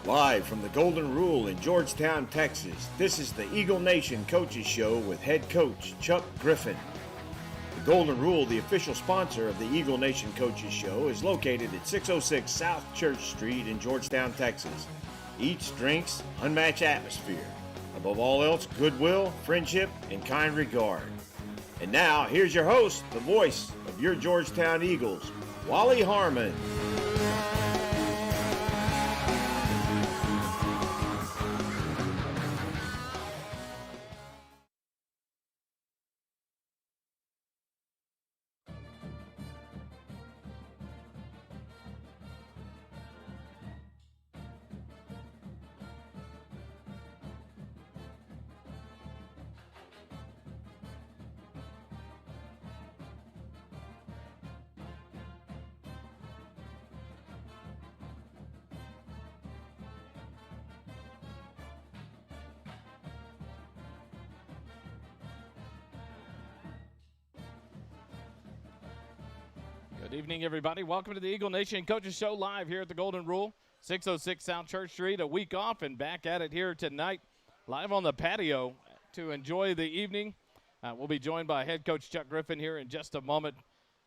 Live from the Golden Rule in Georgetown, Texas, this is the Eagle Nation Coaches Show with head coach Chuck Griffin. The Golden Rule, the official sponsor of the Eagle Nation Coaches Show, is located at 606 South Church Street in Georgetown, Texas. Eats, drinks, unmatched atmosphere. Above all else, goodwill, friendship, and kind regard. And now, here's your host, the voice of your Georgetown Eagles, Wally Harmon. Good evening, everybody. Welcome to the Eagle Nation Coaches Show live here at the Golden Rule, 606 South Church Street. A week off and back at it here tonight, live on the patio to enjoy the evening. We'll be joined by head coach Chuck Griffin here in just a moment.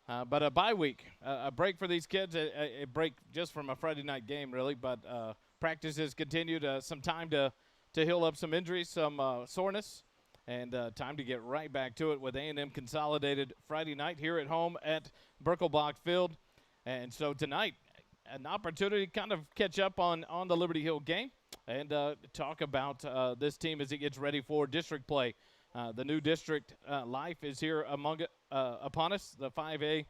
But a bye week, a break for these kids, a break just from a Friday night game, really. But practices continued, some time to heal up some injuries, some soreness. And time to get right back to it with A&M Consolidated Friday night here at home at Birkelbach Field. And so tonight, an opportunity to kind of catch up on the Liberty Hill game and talk about this team as it gets ready for district play. The new district life is here upon us, the 5A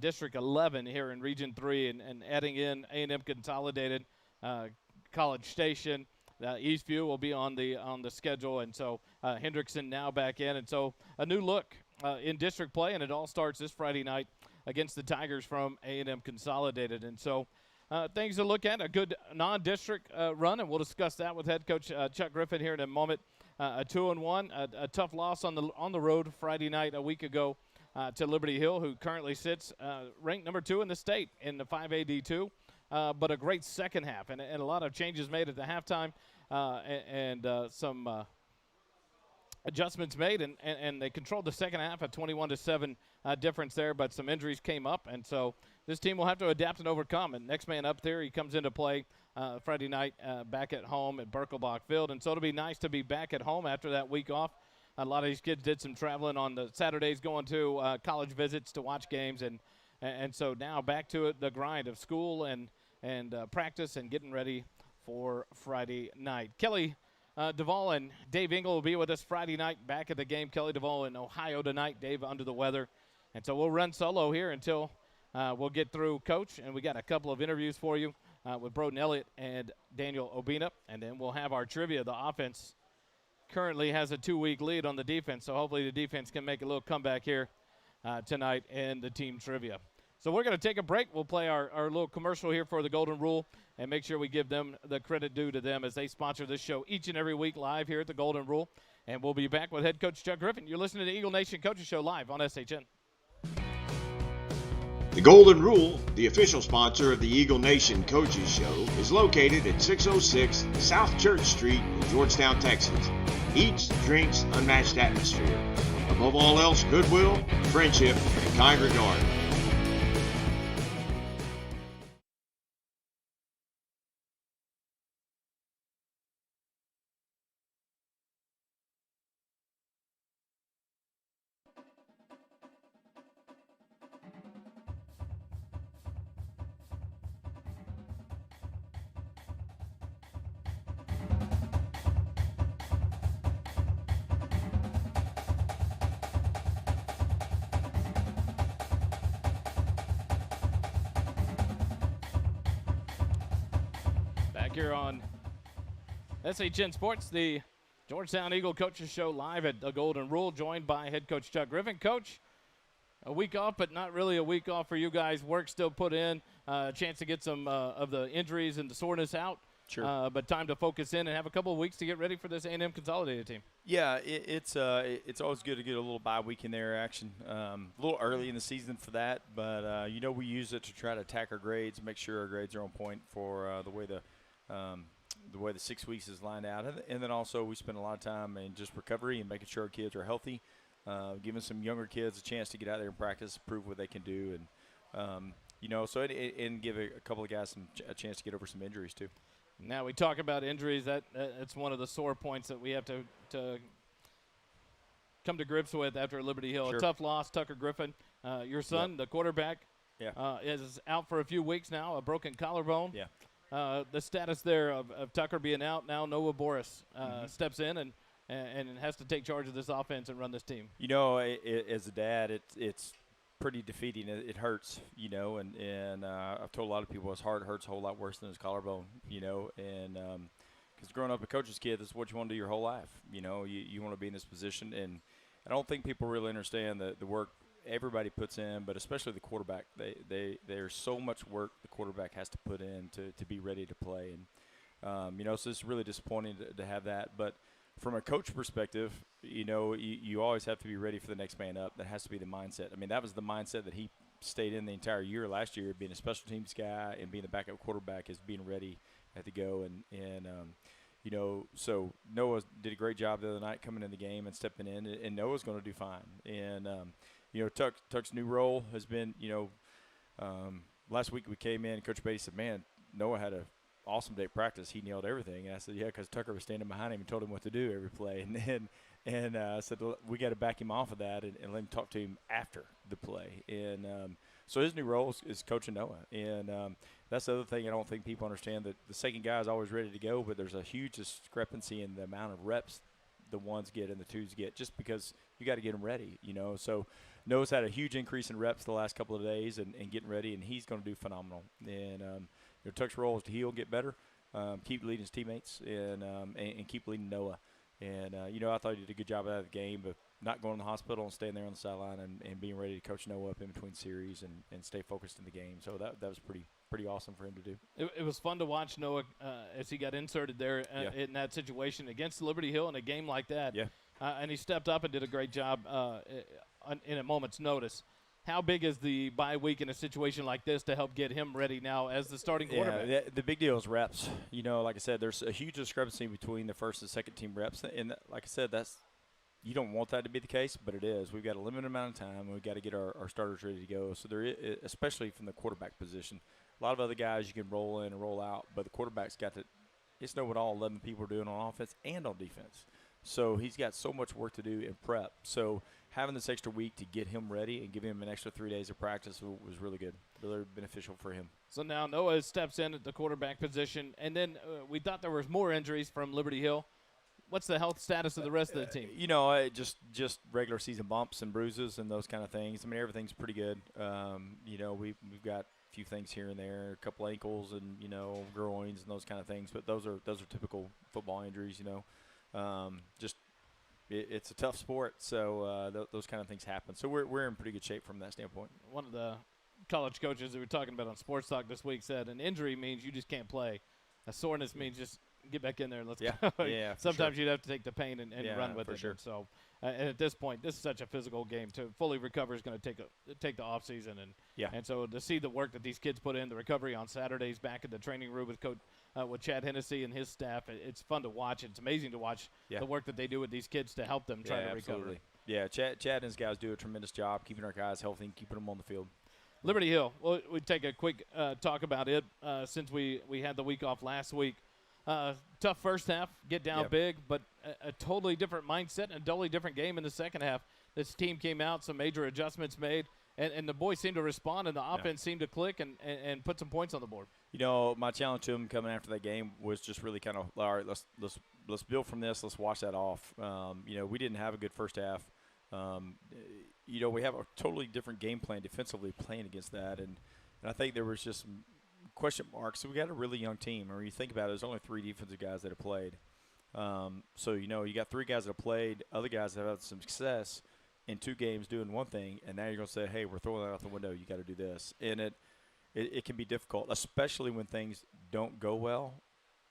District 11 here in Region 3, and adding in A&M Consolidated, College Station. Eastview will be on the schedule, and so Hendrickson now back in, and so a new look in district play, and it all starts this Friday night against the Tigers from A&M Consolidated, and so things to look at, a good non-district run, and we'll discuss that with head coach Chuck Griffin here in a moment. A 2-1, a tough loss on the road Friday night a week ago to Liberty Hill, who currently sits ranked number 2 in the state in the 5A D2. But a great second half, and a lot of changes made at the halftime, and some adjustments made, and they controlled the second half, a 21-7 difference there, but some injuries came up, and so this team will have to adapt and overcome. And next man up there, he comes into play Friday night back at home at Birkelbach Field, and so it'll be nice to be back at home after that week off. A lot of these kids did some traveling on the Saturdays, going to college visits to watch games, and so now back to it, the grind of school and practice and getting ready for Friday night. Kelly Duvall and Dave Engel will be with us Friday night back at the game. Kelly Duvall in Ohio tonight, Dave under the weather. And so we'll run solo here until we'll get through Coach. And we got a couple of interviews for you with Broden Elliott and Daniel Obina. And then we'll have our trivia. The offense currently has a 2-week lead on the defense, so hopefully the defense can make a little comeback here tonight in the team trivia. So we're going to take a break. We'll play our little commercial here for the Golden Rule and make sure we give them the credit due to them as they sponsor this show each and every week live here at the Golden Rule. And we'll be back with head coach Chuck Griffin. You're listening to the Eagle Nation Coaches Show live on SHN. The Golden Rule, the official sponsor of the Eagle Nation Coaches Show, is located at 606 South Church Street in Georgetown, Texas. Eats, drinks, unmatched atmosphere. Above all else, goodwill, friendship, and kind regard. Here on SHN Sports, the Georgetown Eagle Coaches Show live at the Golden Rule, joined by head coach Chuck Griffin. Coach, a week off, but not really a week off for you guys. Work still put in, a chance to get some of the injuries and the soreness out. Sure. But time to focus in and have a couple of weeks to get ready for this A&M Consolidated team. Yeah, it's always good to get a little bye week in there action. A little early in the season for that, but we use it to try to attack our grades, make sure our grades are on point for the way the the way the 6 weeks is lined out. And then also we spend a lot of time in just recovery and making sure our kids are healthy, giving some younger kids a chance to get out there and practice, prove what they can do. And, and give a couple of guys a chance to get over some injuries too. Now we talk about injuries. That's one of the sore points that we have to come to grips with after Liberty Hill. Sure. A tough loss, Tucker Griffin. Your son, the quarterback, is out for a few weeks now, a broken collarbone. Yeah. The status there of Tucker being out, now Noah Boris steps in and has to take charge of this offense and run this team. As a dad, it's pretty defeating. It hurts, and I've told a lot of people his heart hurts a whole lot worse than his collarbone, and because growing up a coach's kid, that's what you want to do your whole life. You want to be in this position, and I don't think people really understand the work everybody puts in, but especially the quarterback. There's so much work the quarterback has to put in to be ready to play, and so it's really disappointing to have that. But from a coach perspective, you always have to be ready for the next man up. That has to be the mindset. I mean, that was the mindset that he stayed in the entire year last year, being a special teams guy and being the backup quarterback, is being ready at the go. So Noah did a great job the other night coming in the game and stepping in, and Noah's going to do fine. And, Tuck's new role has been, last week we came in and Coach Beatty said, man, Noah had a awesome day of practice. He nailed everything. And I said, yeah, because Tucker was standing behind him and told him what to do every play. And I said, we got to back him off of that and let him talk to him after the play. And so his new role is coaching Noah. And that's the other thing I don't think people understand, that the second guy is always ready to go, but there's a huge discrepancy in the amount of reps the ones get and the twos get, just because you got to get them ready, So Noah's had a huge increase in reps the last couple of days and getting ready, and he's going to do phenomenal. And Tuck's role is to heal, get better, keep leading his teammates, and keep leading Noah. And, I thought he did a good job out of the game, but not going to the hospital and staying there on the sideline and being ready to coach Noah up in between series and stay focused in the game. So that was pretty awesome for him to do. It was fun to watch Noah as he got inserted there in that situation against Liberty Hill in a game like that. Yeah. And he stepped up and did a great job in a moment's notice. How big is the bye week in a situation like this to help get him ready now as the starting quarterback? Yeah, the big deal is reps. Like I said, there's a huge discrepancy between the first and second team reps. And like I said, you don't want that to be the case, but it is. We've got a limited amount of time, and we've got to get our starters ready to go. So there is, especially from the quarterback position, a lot of other guys you can roll in and roll out, but the quarterback's got to – it's know what all 11 people are doing on offense and on defense. So he's got so much work to do in prep. So having this extra week to get him ready and give him an extra 3 days of practice was really good, really beneficial for him. So now Noah steps in at the quarterback position, and then we thought there was more injuries from Liberty Hill. What's the health status of the rest of the team? Just regular season bumps and bruises and those kind of things. I mean, everything's pretty good. We've got a few things here and there, a couple ankles and groins and those kind of things. But those are typical football injuries. It's a tough sport, so those kind of things happen. So we're in pretty good shape from that standpoint. One of the college coaches that we were talking about on Sports Talk this week said an injury means you just can't play. A soreness means just get back in there and let's go. Yeah. Sometimes you'd have to take the pain and run with it. Sure. And so, and at this point, this is such a physical game. To fully recover is going to take the off season, and so to see the work that these kids put in, the recovery on Saturdays back in the training room with Coach with Chad Hennessy and his staff, it's fun to watch. It's amazing to watch the work that they do with these kids to help them try to recover. Absolutely. Yeah, Chad and his guys do a tremendous job keeping our guys healthy and keeping them on the field. Liberty Hill, well, we take a quick talk about it since we had the week off last week. Tough first half, get down big, but a totally different mindset and a totally different game in the second half. This team came out, some major adjustments made, and the boys seemed to respond, and the offense seemed to click and put some points on the board. My challenge to them coming after that game was just really kind of, all right, let's build from this. Let's wash that off. We didn't have a good first half. We have a totally different game plan defensively playing against that, and I think there was just some question marks. So we got a really young team. Or you think about it, there's only 3 defensive guys that have played. You got 3 guys that have played, other guys that have had some success in 2 games doing one thing, and now you're going to say, hey, we're throwing that out the window. You got to do this. And it can be difficult, especially when things don't go well,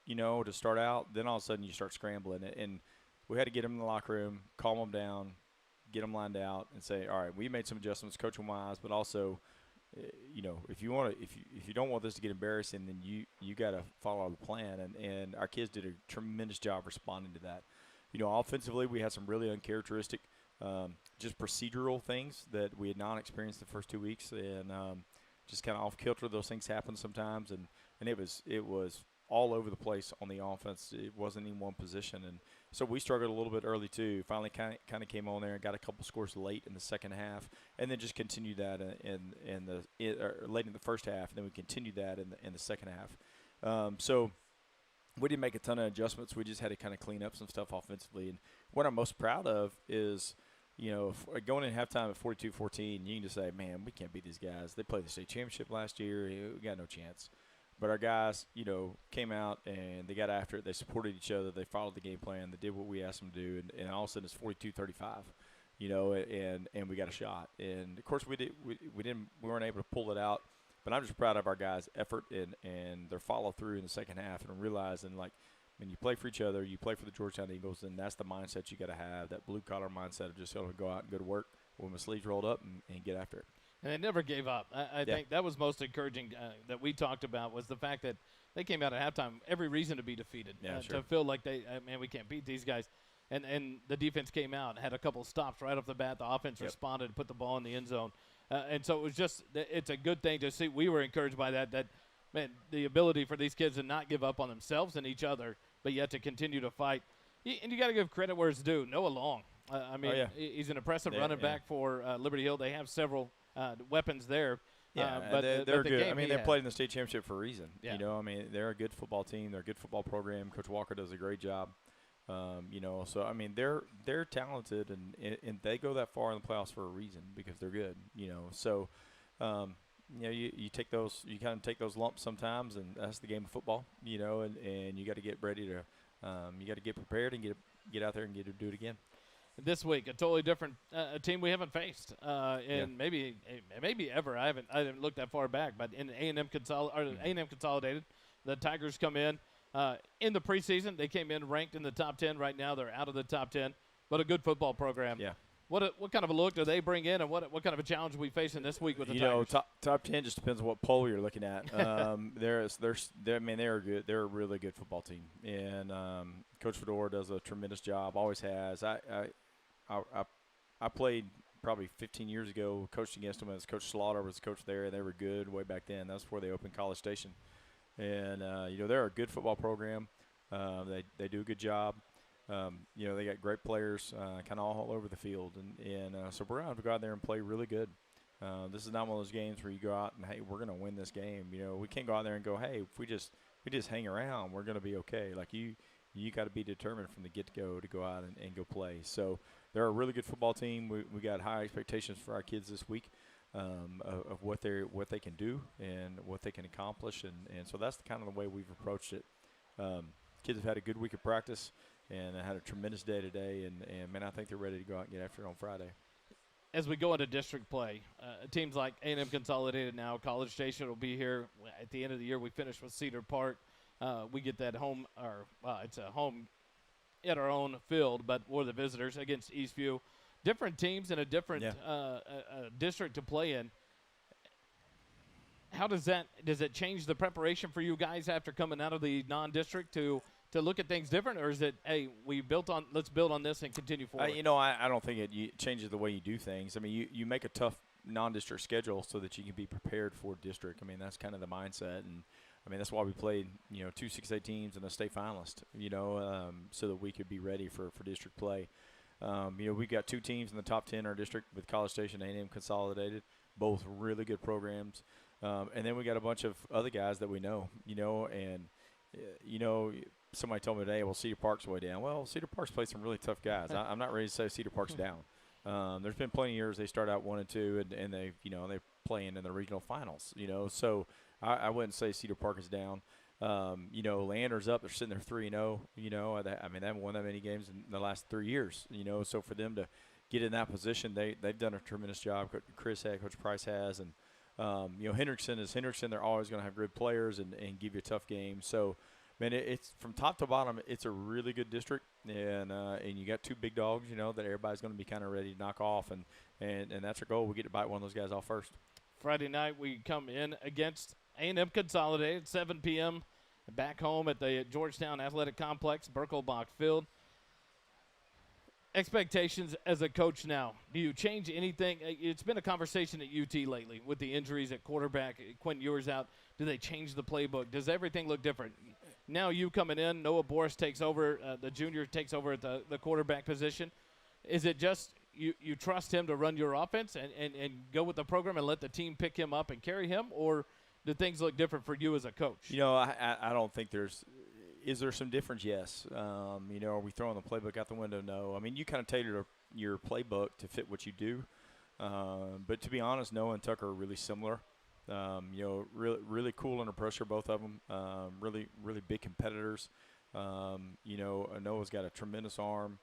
to start out. Then all of a sudden you start scrambling. And we had to get them in the locker room, calm them down, get them lined out, and say, all right, we made some adjustments coaching-wise, but also if you don't want this to get embarrassing, then you got to follow the plan. And our kids did a tremendous job responding to that. Offensively, we had some really uncharacteristic, just procedural things that we had not experienced the first 2 weeks, and just kind of off kilter. Those things happen sometimes, and it was all over the place on the offense. It wasn't in one position, and so we struggled a little bit early too. Finally, kind of came on there and got a couple scores late in the second half, and then just continued that late in the first half, and then we continued that in the second half. So we didn't make a ton of adjustments. We just had to kind of clean up some stuff offensively. And what I'm most proud of is, going in halftime at 42-14, you can just say, man, we can't beat these guys. They played the state championship last year. We got no chance. But our guys, came out and they got after it. They supported each other. They followed the game plan. They did what we asked them to do. And all of a sudden it's 42-35, and we got a shot. And, of course, we weren't able to pull it out. But I'm just proud of our guys' effort and their follow-through in the second half, and realizing, like, when you play for each other, you play for the Georgetown Eagles, and that's the mindset you got to have, that blue-collar mindset of just going to go out and go to work with my sleeves rolled up and get after it. And they never gave up. I think that was most encouraging that we talked about, was the fact that they came out at halftime, every reason to be defeated, to feel like we can't beat these guys. And the defense came out, had a couple stops right off the bat. The offense responded, put the ball in the end zone. And so it was it's a good thing to see. We were encouraged by that, man, the ability for these kids to not give up on themselves and each other, but yet to continue to fight. And you got to give credit where it's due. Noah Long, he's an impressive running back for Liberty Hill. They have several weapons there. But they're good. They played in the state championship for a reason. Yeah. They're a good football team. They're a good football program. Coach Walker does a great job. They're talented, and they go that far in the playoffs for a reason, because they're good. You take those, you kind of take those lumps sometimes, and that's the game of football. And you got to get ready to, you got to get prepared and get out there and do it again. This week, a totally different team we haven't faced, maybe ever. I haven't looked that far back, but in A&M Consolidated, the Tigers come in. In the preseason, they came in ranked in the top 10. Right now, they're out of the top 10, but a good football program. Yeah. What kind of a look do they bring in, and what kind of a challenge are we facing this week with the Tigers? Top 10 just depends on what poll you're looking at. They're good. They're a really good football team, and Coach Fedora does a tremendous job. Always has. I played probably 15 years ago, coached against them as Coach Slaughter was the coach there, and they were good way back then. That's before they opened College Station. And, they're a good football program. They do a good job. They got great players kind of all over the field. And so we're going to have to go out there and play really good. This is not one of those games where you go out and, hey, we're going to win this game. We can't go out there and go, hey, if we just hang around, we're going to be okay. Like, you got to be determined from the get-go to go out and go play. So they're a really good football team. We got high expectations for our kids this week. Of what they can do and what they can accomplish, and so that's kind of the way we've approached it. Kids have had a good week of practice and had a tremendous day today, and man, I think they're ready to go out and get after it on Friday. As we go into district play, teams like A&M Consolidated now, College Station will be here at the end of the year. We finish with Cedar Park. We get that home, it's a home at our own field, but we're the visitors against Eastview. Different teams in a different district to play in. How does it change the preparation for you guys after coming out of the non-district to look at things different, or is it, hey, let's build on this and continue forward? I don't think it changes the way you do things. You make a tough non-district schedule so that you can be prepared for district. That's kind of the mindset, and that's why we played 2 6A teams and a state finalist. So that we could be ready for district play. We've got 2 teams in the top 10 in our district with College Station and A&M Consolidated, both really good programs. And then we got a bunch of other guys that we know, somebody told me today, well, Cedar Park's way down. Well, Cedar Park's played some really tough guys. I'm not ready to say Cedar Park's down. There's been plenty of years they start out 1 and 2, and they're playing in the regional finals, So I wouldn't say Cedar Park is down. Leander's up. They're sitting there 3-0. They haven't won that many games in the last 3 years. So for them to get in that position, they've done a tremendous job. Chris had, Coach Price has, and Hendrickson is Hendrickson. They're always going to have good players and give you a tough game. So, man, it's from top to bottom. It's a really good district, and you got 2 big dogs. That everybody's going to be kind of ready to knock off, and that's our goal. We get to bite one of those guys off first. Friday night we come in against A&M Consolidated, 7 p.m. back home at the Georgetown Athletic Complex, Birkelbach Field. Expectations as a coach now. Do you change anything? It's been a conversation at UT lately with the injuries at quarterback. Quentin Ewers out. Do they change the playbook? Does everything look different? Now you coming in, Noah Boris takes over, the junior takes over at the quarterback position. Is it just you trust him to run your offense and go with the program and let the team pick him up and carry him, or do things look different for you as a coach? I don't think there's – is there some difference? Yes. Are we throwing the playbook out the window? No. I mean, you kind of tailor your playbook to fit what you do. But to be honest, Noah and Tucker are really similar. Really cool under pressure, both of them. Really big competitors. Noah's got a tremendous arm.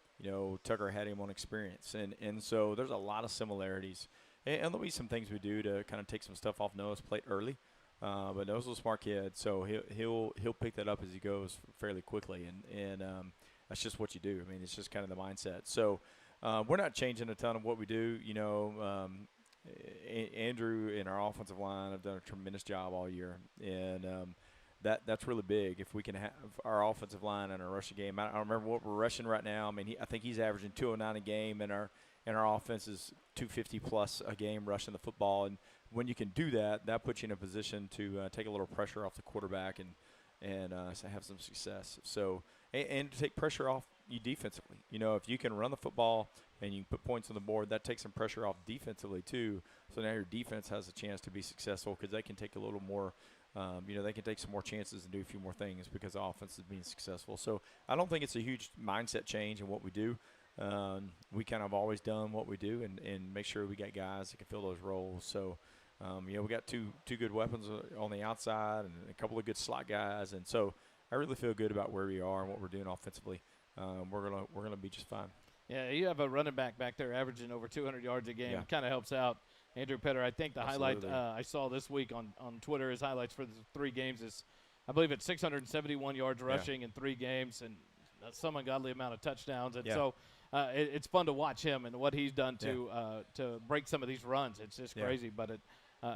Tucker had him on experience. And so there's a lot of similarities. And there'll be some things we do to kind of take some stuff off Noah's plate early. But Noah's a smart kid, so he'll pick that up as he goes fairly quickly, and that's just what you do. I mean, it's just kind of the mindset. So we're not changing a ton of what we do. Andrew and our offensive line have done a tremendous job all year, and that's really big. If we can have our offensive line and our rushing game, I don't remember what we're rushing right now. I mean, I think he's averaging 209 a game, and our offense is 250 plus a game rushing the football. And when you can do that, that puts you in a position to take a little pressure off the quarterback and have some success. So and to take pressure off you defensively. If you can run the football and you can put points on the board, that takes some pressure off defensively too. So now your defense has a chance to be successful because they can take a little more. They can take some more chances and do a few more things because the offense is being successful. So I don't think it's a huge mindset change in what we do. We kind of always done what we do and make sure we got guys that can fill those roles. So, we got two good weapons on the outside and a couple of good slot guys. And so I really feel good about where we are and what we're doing offensively. We're gonna be just fine. Yeah, you have a running back there averaging over 200 yards a game. Yeah. Kind of helps out Andrew Petter. I think the Absolutely. highlight I saw this week on Twitter, his highlights for the 3 games is, I believe it's 671 yards rushing in 3 games and some ungodly amount of touchdowns. And so it's fun to watch him and what he's done to break some of these runs. It's just crazy, but it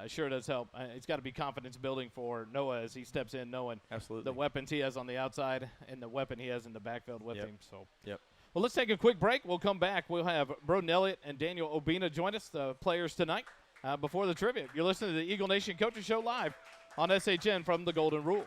sure does help. It's got to be confidence building for Noah as he steps in, knowing Absolutely. the weapons he has on the outside and the weapon he has in the backfield with him. So. Yep. Well, let's take a quick break. We'll come back. We'll have Broden Elliott and Daniel Obina join us, the players tonight, before the trivia. You're listening to the Eagle Nation Coaches Show live on SHN from the Golden Rule.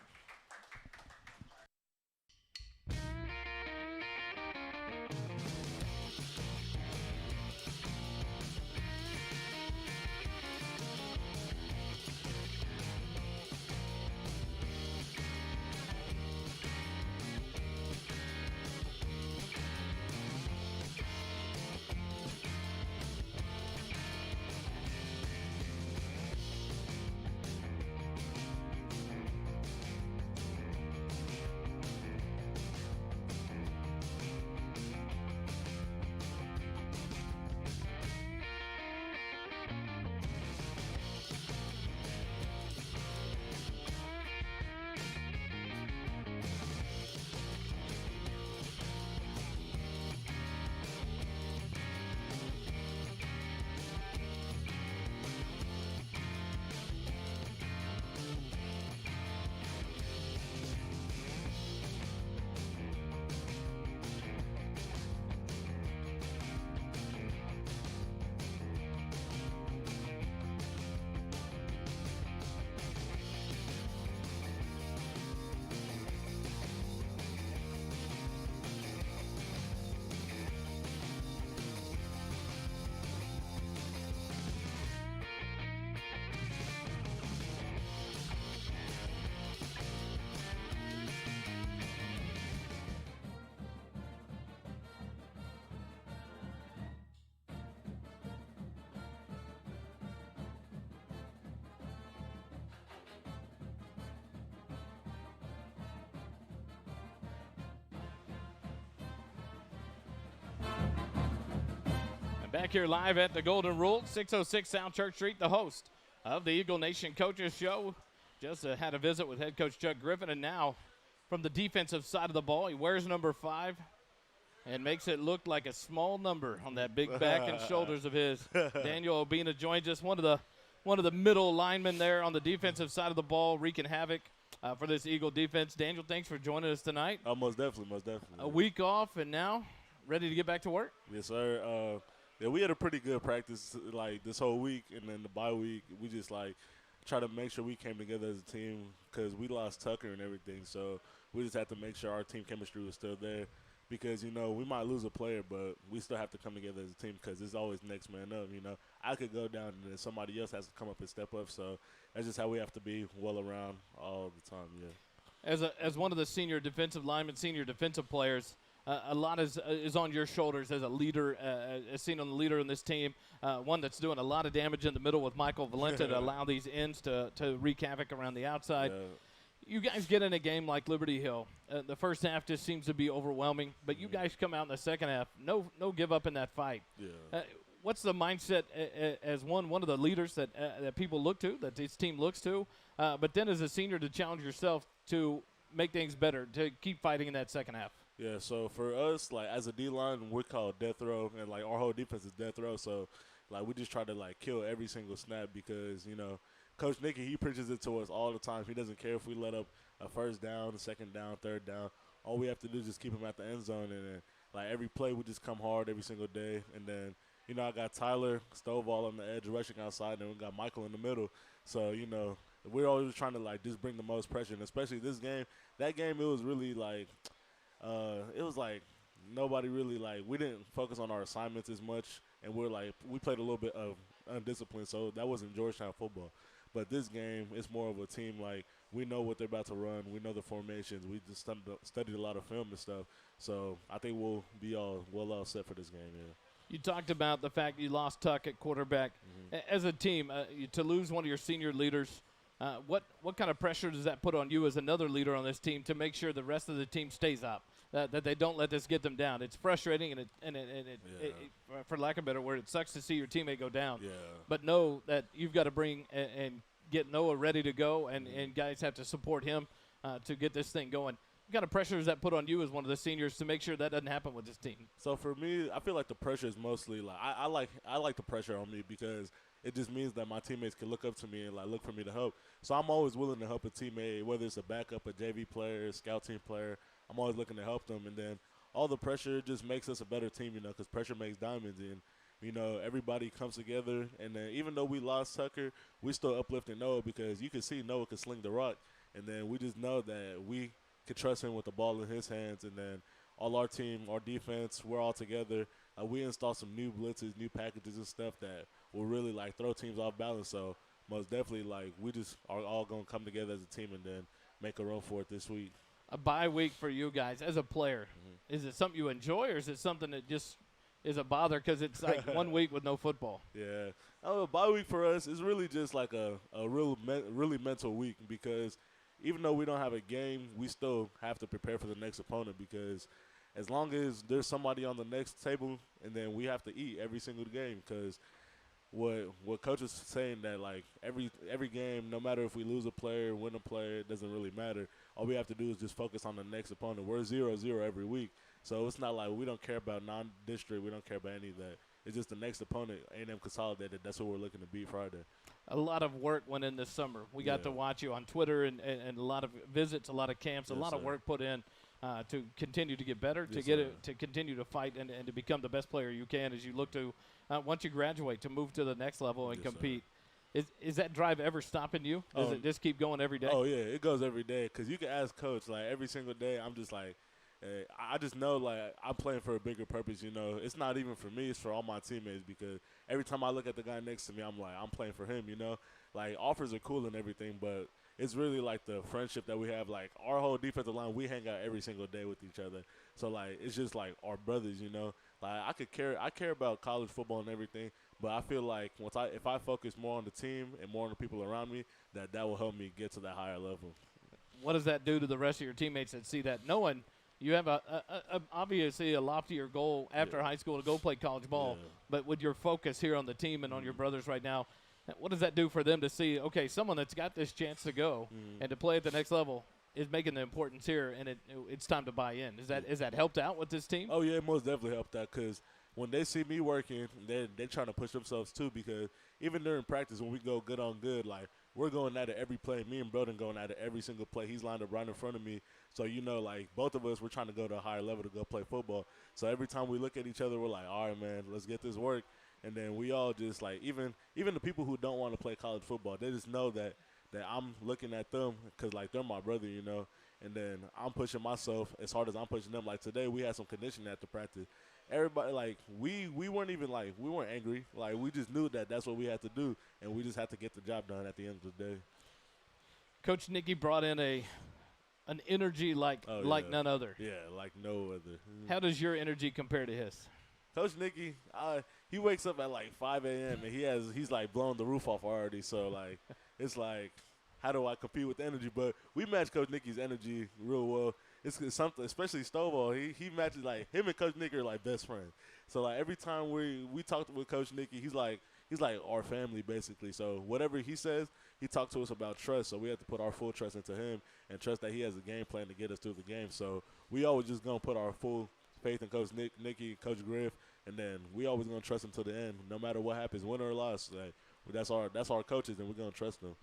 Back here live at the Golden Rule, 606 South Church Street, the host of the Eagle Nation Coaches Show. Just had a visit with head coach Chuck Griffin, and now from the defensive side of the ball, he wears number 5 and makes it look like a small number on that big back and shoulders of his. Daniel Obina joins us, one of the one of the middle linemen there on the defensive side of the ball, wreaking havoc for this Eagle defense. Daniel, thanks for joining us tonight. Most definitely. A week off and now ready to get back to work? Yes, sir. Yeah, we had a pretty good practice like this whole week, and then the bye week, we just try to make sure we came together as a team because we lost Tucker and everything. So we just had to make sure our team chemistry was still there because, we might lose a player, but we still have to come together as a team because it's always next man up, I could go down and then somebody else has to come up and step up. So that's just how we have to be well around all the time, yeah. As one of the senior defensive linemen, senior defensive players, a lot is on your shoulders as a leader, as seen on the leader in this team, one that's doing a lot of damage in the middle with Michael Valenta to allow these ends to wreak havoc around the outside. Yeah. You guys get in a game like Liberty Hill. The first half just seems to be overwhelming, but you guys come out in the second half, no give up in that fight. Yeah. What's the mindset as one of the leaders that people look to, that this team looks to, but then as a senior to challenge yourself to make things better, to keep fighting in that second half? Yeah, so for us, as a D-line, we're called death row, and, our whole defense is death row. So, we just try to, kill every single snap because, Coach Nicky, he preaches it to us all the time. He doesn't care if we let up a first down, a second down, third down. All we have to do is just keep him at the end zone. And then, every play, we just come hard every single day. And then, I got Tyler Stovall on the edge rushing outside, and we got Michael in the middle. So, we're always trying to, just bring the most pressure. And especially this game, that game, it was really, it was nobody really we didn't focus on our assignments as much, and we played a little bit of undisciplined, so that wasn't Georgetown football. But this game, it's more of a team we know what they're about to run, we know the formations, we just studied a lot of film and stuff. So I think we'll be all set for this game. Yeah. You talked about the fact you lost Tuck at quarterback. As a team, to lose one of your senior leaders. What kind of pressure does that put on you as another leader on this team to make sure the rest of the team stays up, that they don't let this get them down? It's frustrating, and for lack of a better word, it sucks to see your teammate go down. Yeah. But know that you've got to bring and get Noah ready to go, and guys have to support him to get this thing going. What kind of pressure does that put on you as one of the seniors to make sure that doesn't happen with this team? So for me, I feel like the pressure is mostly I like the pressure on me because it just means that my teammates can look up to me and look for me to help. So I'm always willing to help a teammate, whether it's a backup, a JV player, a scout team player. I'm always looking to help them. And then all the pressure just makes us a better team, because pressure makes diamonds. And, everybody comes together. And then even though we lost Tucker, we still uplifting Noah because you can see Noah can sling the rock. And then we just know that we can trust him with the ball in his hands. And then all our team, our defense, we're all together. We install some new blitzes, new packages and stuff that will really throw teams off balance. So most definitely we just are all going to come together as a team and then make a run for it this week. A bye week for you guys as a player. Is it something you enjoy, or is it something that just is a bother because it's 1 week with no football? Yeah. Bye week for us is really just a really mental week because even though we don't have a game, we still have to prepare for the next opponent because as long as there's somebody on the next table, and then we have to eat every single game because what coach is saying that every game, no matter if we lose a player, win a player, it doesn't really matter. All we have to do is just focus on the next opponent. We're 0-0 every week, so it's not we don't care about non-district. We don't care about any of that. It's just the next opponent, A&M Consolidated. That's what we're looking to beat Friday. A lot of work went in this summer. We got to watch you on Twitter and a lot of visits, a lot of camps, a lot of work put in to continue to get better, to continue to fight and to become the best player you can as you look to, once you graduate, to move to the next level and compete. Is that drive ever stopping you? Does it just keep going every day? Oh, yeah, it goes every day because you can ask Coach, every single day, I'm just I just know, I'm playing for a bigger purpose, It's not even for me. It's for all my teammates because every time I look at the guy next to me, I'm I'm playing for him, Offers are cool and everything, but it's really, the friendship that we have. Our whole defensive line, we hang out every single day with each other. So, it's just, our brothers, I care about college football and everything, but I feel if I focus more on the team and more on the people around me, that will help me get to that higher level. What does that do to the rest of your teammates that see that, knowing – you have obviously a loftier goal after high school to go play college ball, but with your focus here on the team and on your brothers right now, what does that do for them to see, okay, someone that's got this chance to go and to play at the next level is making the importance here, and it's time to buy in? Is that helped out with this team? Oh, yeah, it most definitely helped out because when they see me working, they're trying to push themselves too because even during practice when we go good on good, like we're going at it every play. Me and Broden going at it every single play. He's lined up right in front of me. So, like both of us, we're trying to go to a higher level to go play football. So every time we look at each other, we're like, all right, man, let's get this work. And then we all just like, even the people who don't want to play college football, they just know that I'm looking at them because, like, they're my brother, And then I'm pushing myself as hard as I'm pushing them. Like today we had some conditioning at the practice. Everybody, like, we weren't even, like, we weren't angry. Like, we just knew that that's what we had to do, and we just had to get the job done at the end of the day. Coach Nicky brought in an energy like none other. Yeah, like no other. How does your energy compare to his? Coach Nicky, he wakes up at like 5 a.m. and he's like blowing the roof off already. So like, it's like, how do I compete with the energy? But we match Coach Nicky's energy real well. It's something, especially Stovall. He matches, like, him and Coach Nicky are like best friends. So like every time we talk with Coach Nicky, he's like our family basically. So whatever he says, he talks to us about trust. So we have to put our full trust into him and trust that he has a game plan to get us through the game. So we always just gonna put our full faith in Coach Nicky, Coach Griff, and then we always gonna trust him to the end, no matter what happens, win or loss. Like, that's our coaches, and we're gonna trust them.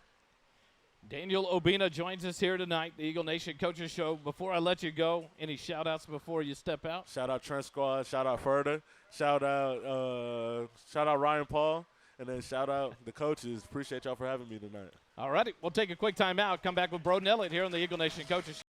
Daniel Obina joins us here tonight, the Eagle Nation Coaches Show. Before I let you go, any shout-outs before you step out? Shout out Trent Squad, shout out Ferda, shout out Ryan Paul, and then shout out the coaches. Appreciate y'all for having me tonight. All righty, we'll take a quick time out. Come back with Broden Elliott here on the Eagle Nation Coaches Show.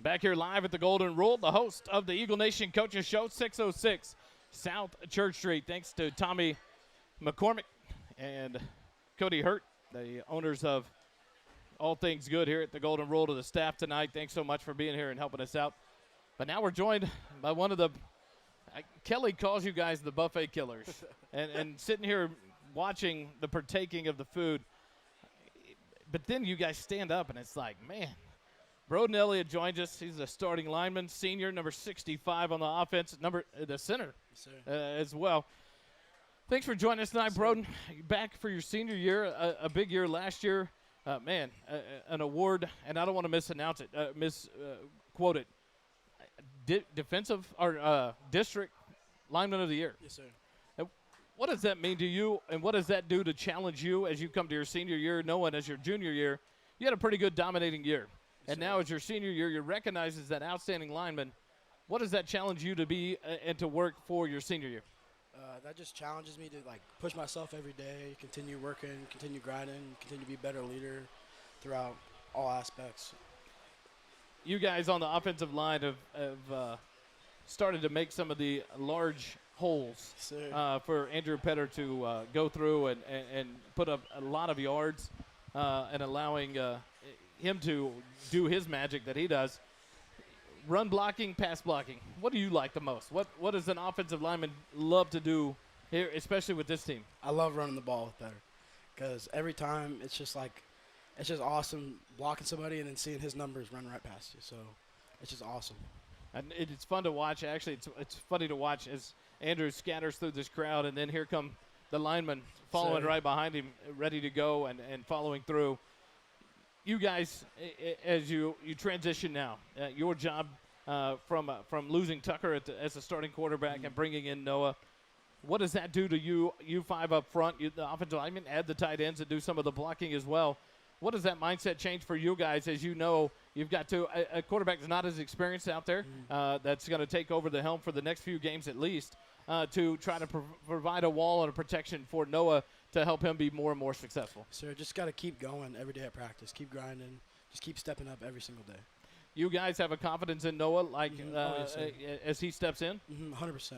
Back here live at the Golden Rule, the host of the Eagle Nation Coaches Show, 606 South Church Street. Thanks to Tommy McCormick and Cody Hurt, the owners of All Things Good here at the Golden Rule, to the staff tonight. Thanks so much for being here and helping us out. But now we're joined by one of the Kelly calls you guys the buffet killers. and sitting here watching the partaking of the food. But then you guys stand up, and it's like, man. Broden Elliott joins us. He's a starting lineman, senior, number 65 on the offense, the center as well. Thanks for joining us tonight, Broden. Back for your senior year, a big year last year. An award, and I don't want to misquote it. Defensive or district lineman of the year. Yes, sir. What does that mean to you, and what does that do to challenge you as you come to your senior year, knowing as your junior year, you had a pretty good dominating year? And now as your senior year, you're recognized as that outstanding lineman. What does that challenge you to be and to work for your senior year? That just challenges me to, like, push myself every day, continue working, continue grinding, continue to be a better leader throughout all aspects. You guys on the offensive line have started to make some of the large holes Sir. for Andrew Petter to go through and put up a lot of yards and allowing him to do his magic that he does. Run blocking, pass blocking. What do you like the most? What does an offensive lineman love to do here, especially with this team? I love running the ball with Petter because every time it's just awesome blocking somebody and then seeing his numbers run right past you. So it's just awesome. And it's fun to watch. Actually, it's funny to watch as Andrew scatters through this crowd, and then here come the linemen following right behind him, ready to go and following through. You guys, as you transition now, your job from losing Tucker as a starting quarterback and bringing in Noah, what does that do to you five up front, the offensive linemen, add the tight ends and do some of the blocking as well? What does that mindset change for you guys as you know you've got to – a quarterback that's not as experienced out there that's going to take over the helm for the next few games at least to try to provide a wall and a protection for Noah to help him be more and more successful? Sir, just got to keep going every day at practice. Keep grinding. Just keep stepping up every single day. You guys have a confidence in Noah as he steps in? 100%.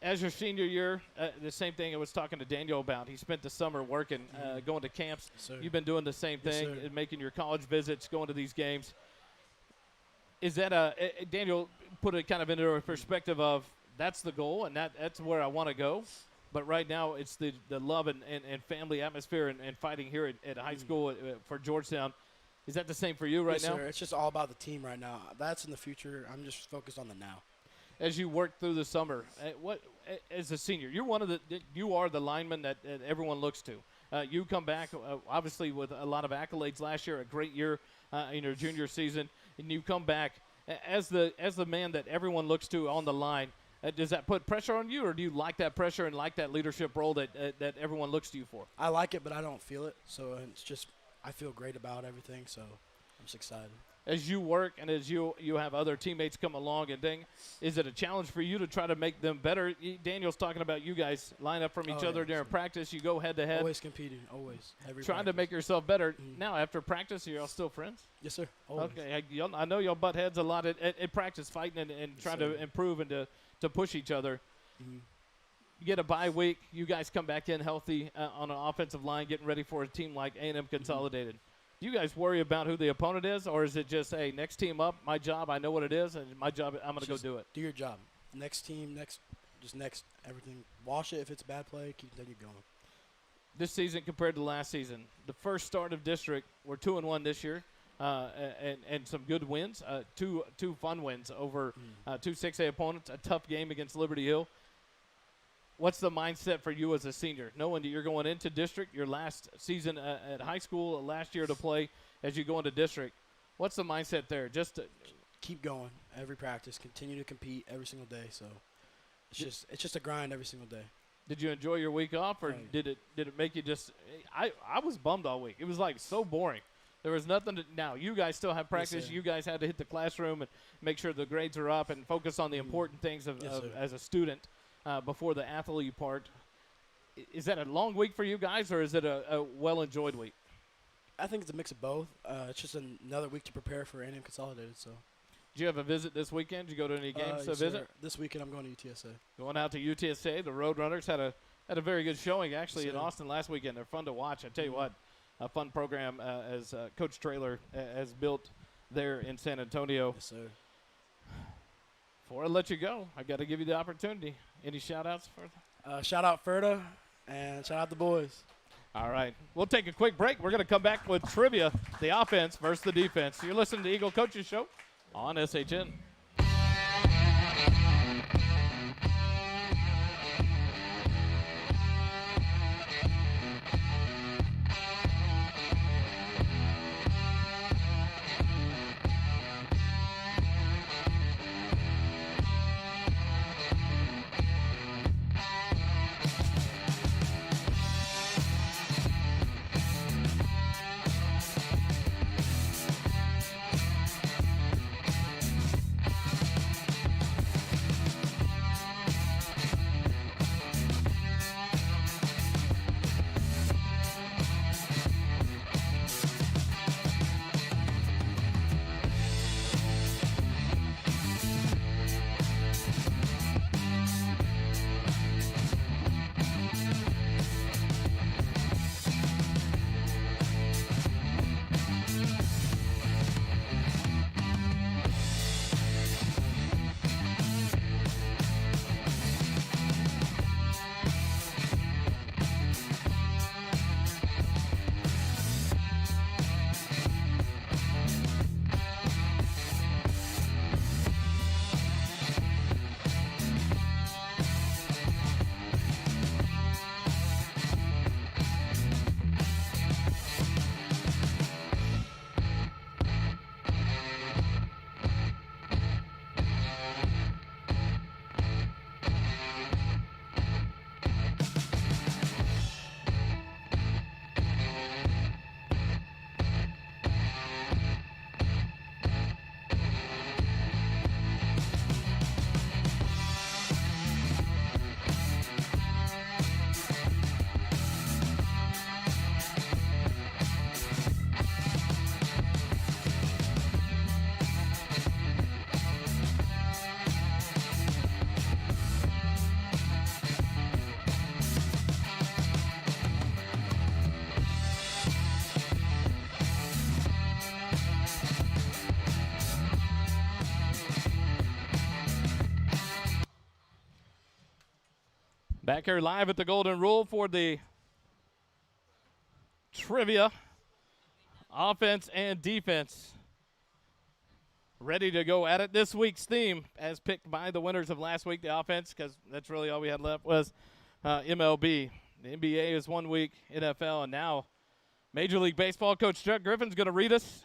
As your senior year, the same thing I was talking to Daniel about. He spent the summer working, going to camps. Yes, You've been doing the same thing, making your college visits, going to these games. Is that Daniel put it kind of into a perspective of that's the goal and that's where I want to go. But right now it's the love and family atmosphere and fighting here at high school for Georgetown. Is that the same for you right now? Sir. It's just all about the team right now. That's in the future. I'm just focused on the now. As you work through the summer, as a senior, you are the lineman that everyone looks to. You come back, obviously, with a lot of accolades last year, a great year in your junior season, and you come back as the man that everyone looks to on the line. Does that put pressure on you, or do you like that pressure and like that leadership role that everyone looks to you for? I like it, but I don't feel it. So it's just I feel great about everything, so I'm just excited. As you work and as you have other teammates come along and thing, is it a challenge for you to try to make them better? Daniel's talking about you guys line up from each other during practice. You go head-to-head. Always competing, always. Trying to make yourself better. Now, after practice, are y'all still friends? Yes, sir. Always. Okay. I know y'all butt heads a lot at practice, fighting and trying to improve and to push each other. You get a bye week. You guys come back in healthy on an offensive line, getting ready for a team like A&M Consolidated. Do you guys worry about who the opponent is, or is it just, hey, next team up, my job, I know what it is, and my job, I'm going to go do it? Do your job. Next team, next, everything. Wash it if it's a bad play, continue going. This season compared to last season, the first start of district, we're 2-1 this year, and some good wins, two fun wins over two 6A opponents, a tough game against Liberty Hill. What's the mindset for you as a senior, knowing that you're going into district, your last season at high school, last year to play as you go into district? What's the mindset there? Just to keep going every practice, continue to compete every single day. So it's just a grind every single day. Did you enjoy your week off, or did it make you just? I was bummed all week. It was like so boring. There was nothing to. Now you guys still have practice. Yes, you guys had to hit the classroom and make sure the grades are up and focus on the important things as a student. Before the athlete part. Is that a long week for you guys, or is it a well-enjoyed week? I think it's a mix of both. It's just another week to prepare for A&M Consolidated. So, Did you have a visit this weekend? Did you go to any games to visit? Sir. This weekend I'm going to UTSA. Going out to UTSA. The Roadrunners had a very good showing, actually, in Austin last weekend. They're fun to watch. I tell you what, a fun program as Coach Traylor has built there in San Antonio. Yes, sir. Before I let you go, I got to give you the opportunity. Any shout-outs for Shout out Ferda and shout out the boys. All right. We'll take a quick break. We're going to come back with trivia, the offense versus the defense. You're listening to Eagle Coaches Show on SHN. Back here live at the Golden Rule for the trivia, offense and defense. Ready to go at it. This week's theme, as picked by the winners of last week, the offense, because that's really all we had left, was MLB. The NBA is 1 week, NFL, and now Major League Baseball. Coach Chuck Griffin's going to read us.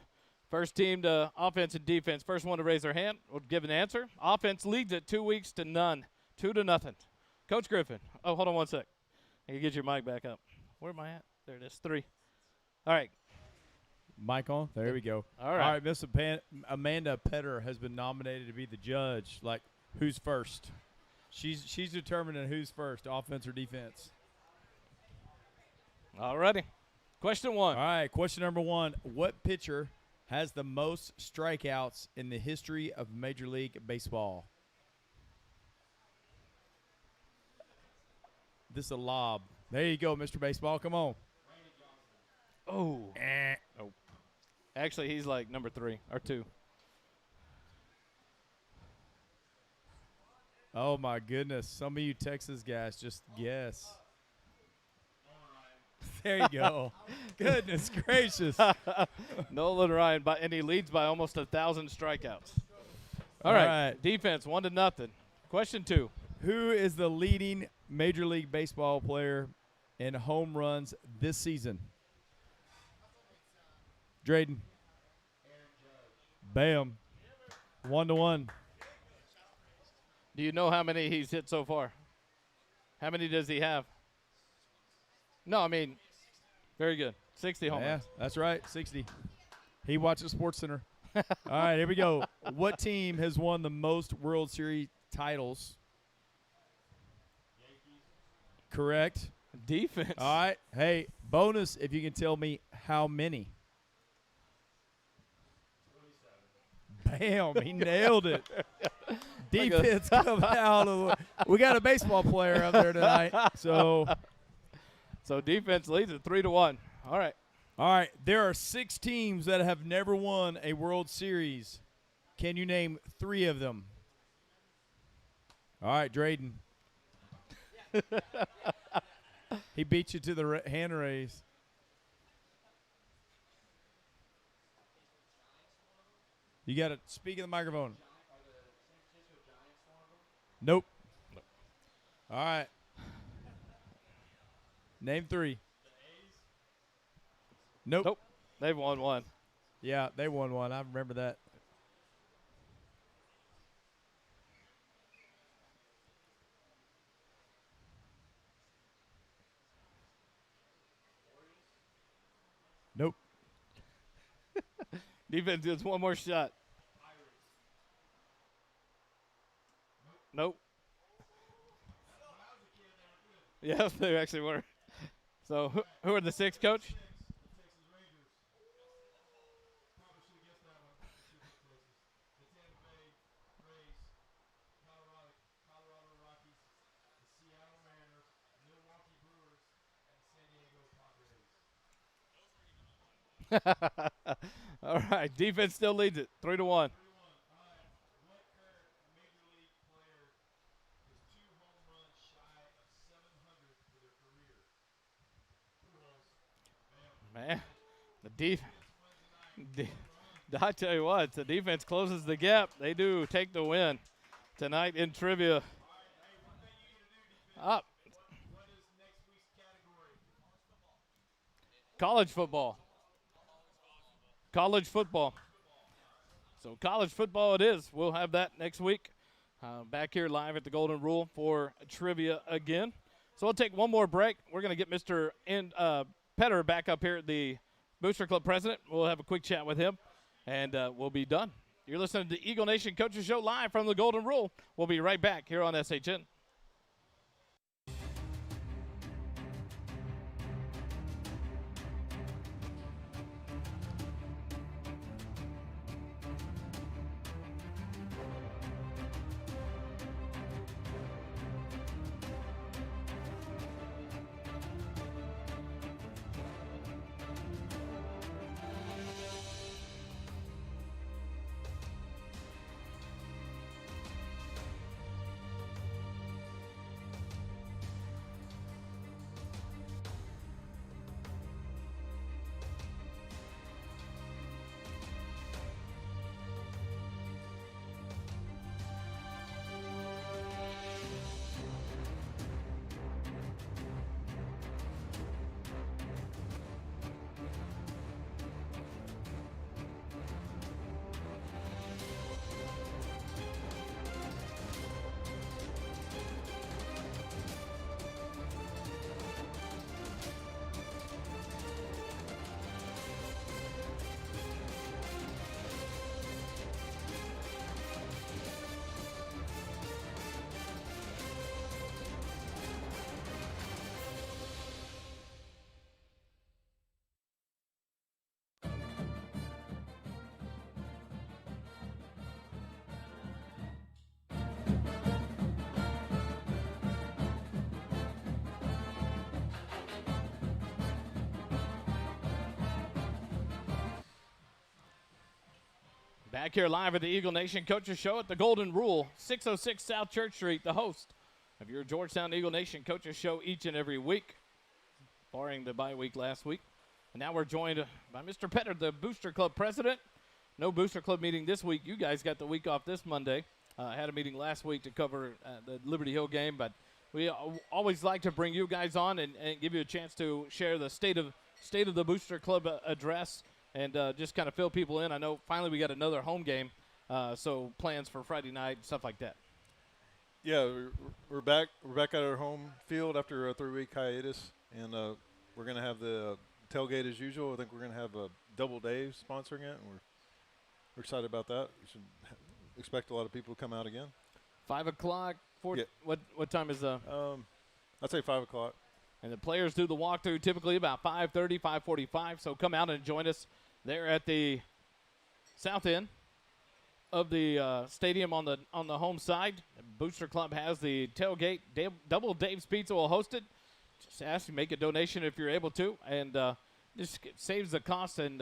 First team to offense and defense. First one to raise their hand will give an answer. Offense leads at 2 weeks to none. 2-0. Coach Griffin. Oh, hold on 1 sec. You get your mic back up. Where am I at? There it is. 3. All right. Mic on? There we go. All right. Miss Amanda Petter has been nominated to be the judge. Like, who's first? She's determining who's first, offense or defense. All righty. Question 1. All right, question number 1. What pitcher has the most strikeouts in the history of Major League Baseball? This is a lob. There you go, Mr. Baseball. Come on. Oh. Oh. Actually, he's like number 3 or 2. Oh, my goodness. Some of you Texas guys just guess. There you go. Goodness gracious. Nolan Ryan, and he leads by almost 1,000 strikeouts. All right. Defense, 1-0. Question 2. Who is the leading Major League Baseball player in home runs this season? Drayden. Bam. 1-1. Do you know how many he's hit so far? How many does he have? No, I mean, very good. 60 home runs. Yeah, that's right, 60. He watches Sports Center. All right, here we go. What team has won the most World Series titles? Correct. Defense. All right. Hey, bonus if you can tell me how many. Bam, he nailed it. Defense come out. We got a baseball player up there tonight. So defense leads at 3-1. All right. All right. There are 6 teams that have never won a World Series. Can you name 3 of them? All right, Drayden. He beat you to the hand raise. You got to speak in the microphone. Nope. All right. Name 3. Nope. They've won 1. Yeah, they won 1. I remember that. Nope. Defense gets 1 more shot. Nope. Yes, they actually were. So who are the 6, Coach? All right, defense still leads it, 3-1. Man, I tell you what, the defense closes the gap. They do take the win tonight in trivia. Up. College football. College football. So college football it is. We'll have that next week. Back here live at the Golden Rule for trivia again. So we'll take one more break. We're going to get Mr. Petter back up here at the Booster Club president. We'll have a quick chat with him, and we'll be done. You're listening to the Eagle Nation Coaches Show live from the Golden Rule. We'll be right back here on SHN. Back here live at the Eagle Nation Coaches Show at the Golden Rule, 606 South Church Street, the host of your Georgetown Eagle Nation Coaches Show each and every week, barring the bye week last week. And now we're joined by Mr. Petter, the Booster Club president. No Booster Club meeting this week. You guys got the week off this Monday. Had a meeting last week to cover the Liberty Hill game, but we always like to bring you guys on and give you a chance to share the state of the Booster Club address and just kind of fill people in. I know finally we got another home game, so plans for Friday night and stuff like that. Yeah, we're back at our home field after a 3-week hiatus, and we're going to have the tailgate as usual. I think we're going to have Double Dave sponsoring it, and we're excited about that. We should expect a lot of people to come out again. 5 o'clock. Yeah. What time is I'd say 5 o'clock. And the players do the walkthrough typically about 5:30, 5:45. So come out and join us there at the south end of the stadium on the home side. Booster Club has the tailgate. Double Dave's Pizza will host it. Just ask you make a donation if you're able to, and just saves the cost and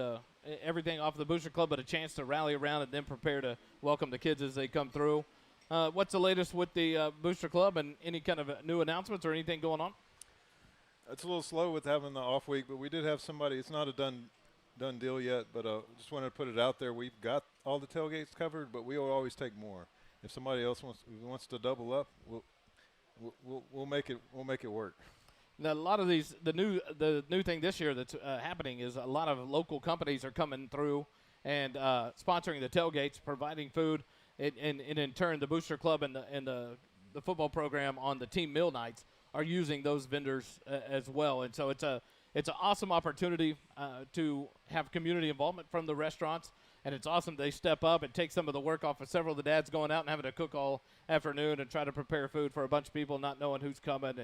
everything off the Booster Club, but a chance to rally around and then prepare to welcome the kids as they come through. What's the latest with the Booster Club and any kind of new announcements or anything going on? It's a little slow with having the off week, but we did have somebody. It's not a done deal yet, but just wanted to put it out there. We've got all the tailgates covered, but we will always take more. If somebody else wants to double up, we'll make it work. Now, a lot of these, the new thing this year that's happening is a lot of local companies are coming through and sponsoring the tailgates, providing food, and in turn the Booster Club and the football program on the team meal nights are using those vendors as well. And so it's an awesome opportunity to have community involvement from the restaurants, and it's awesome they step up and take some of the work off of several of the dads going out and having to cook all afternoon and try to prepare food for a bunch of people, not knowing who's coming.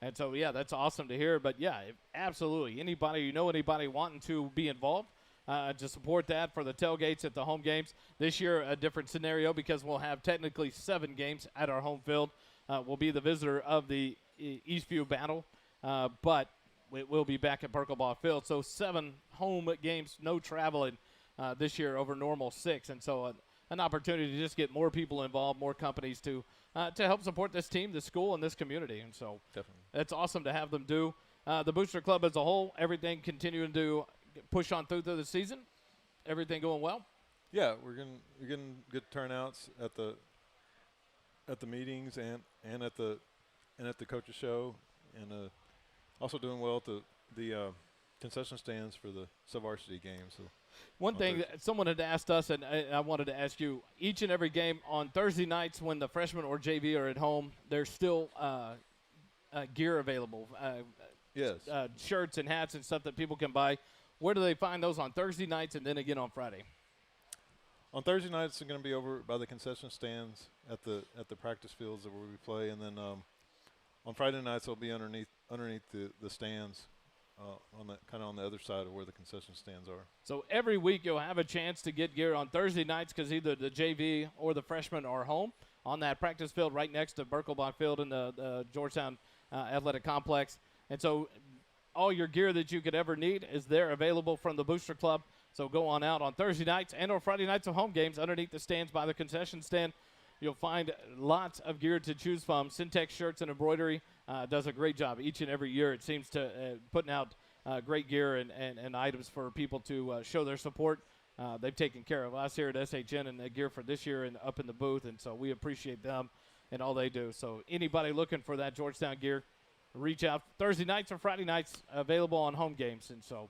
And so, yeah, that's awesome to hear. But, yeah, absolutely. Anybody wanting to be involved to support that for the tailgates at the home games. This year, a different scenario because we'll have technically 7 games at our home field. We'll be the visitor of the Eastview Battle, but we'll be back at Birkelbaugh Field. So 7 home games, no traveling this year over normal 6. And so an opportunity to just get more people involved, more companies to help support this team, this school, and this community. And so definitely, it's awesome to have them do. The Booster Club as a whole, everything continuing to push on through the season. Everything going well? Yeah, we're getting good turnouts at the meetings and at the coaches show, and also doing well at the concession stands for the sub-varsity games. So one thing that someone had asked us, and I wanted to ask you, each and every game on Thursday nights when the freshmen or JV are at home, there's still gear available. Yes. Shirts and hats and stuff that people can buy. Where do they find those on Thursday nights and then again on Friday? On Thursday nights, they're going to be over by the concession stands at the practice fields where we play, and then on Friday nights they'll be underneath the stands, on the other side of where the concession stands are. So every week you'll have a chance to get gear on Thursday nights because either the JV or the freshmen are home on that practice field right next to Birkelbaugh Field in the Georgetown Athletic Complex, and so all your gear that you could ever need is there available from the Booster Club. So go on out on Thursday nights and or Friday nights of home games underneath the stands by the concession stand. You'll find lots of gear to choose from. Syntex Shirts and Embroidery does a great job each and every year. It seems to putting out great gear and items for people to show their support. They've taken care of us here at SHN and the gear for this year and up in the booth, and so we appreciate them and all they do. So anybody looking for that Georgetown gear, reach out. Thursday nights or Friday nights available on home games. And so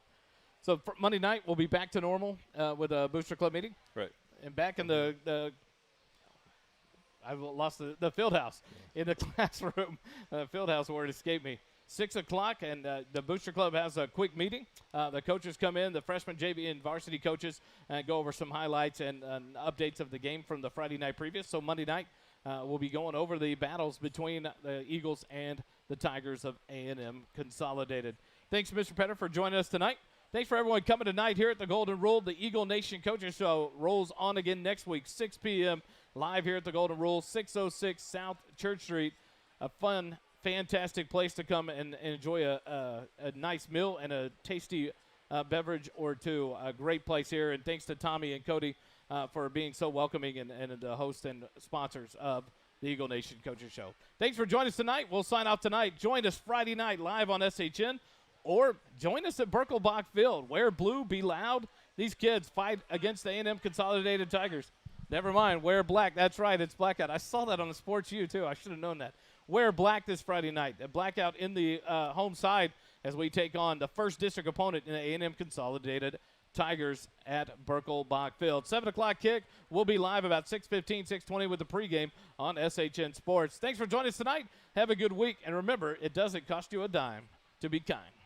for Monday night we'll be back to normal with a Booster Club meeting. Right. And back in the I've lost the field house in the classroom. Field house word escaped me. 6 o'clock, and the Booster Club has a quick meeting. The coaches come in, the freshman, JV, and varsity coaches, and go over some highlights and updates of the game from the Friday night previous. So Monday night we'll be going over the battles between the Eagles and the Tigers of A&M Consolidated. Thanks, Mr. Petter, for joining us tonight. Thanks for everyone coming tonight here at the Golden Rule. The Eagle Nation Coaches Show rolls on again next week, 6 p.m., live here at the Golden Rule, 606 South Church Street. A fun, fantastic place to come and enjoy a nice meal and a tasty beverage or two. A great place here. And thanks to Tommy and Cody for being so welcoming and the hosts and sponsors of the Eagle Nation Coaches Show. Thanks for joining us tonight. We'll sign off tonight. Join us Friday night live on SHN, or join us at Birkelbach Field. Wear blue, be loud. These kids fight against the A&M Consolidated Tigers. Never mind, wear black. That's right, it's blackout. I saw that on the Sports U, too. I should have known that. Wear black this Friday night. A blackout in the home side as we take on the first district opponent in the A&M Consolidated Tigers at Birkelbach Field. 7 o'clock kick. We'll be live about 6:15, 6:20 with the pregame on SHN Sports. Thanks for joining us tonight. Have a good week. And remember, it doesn't cost you a dime to be kind.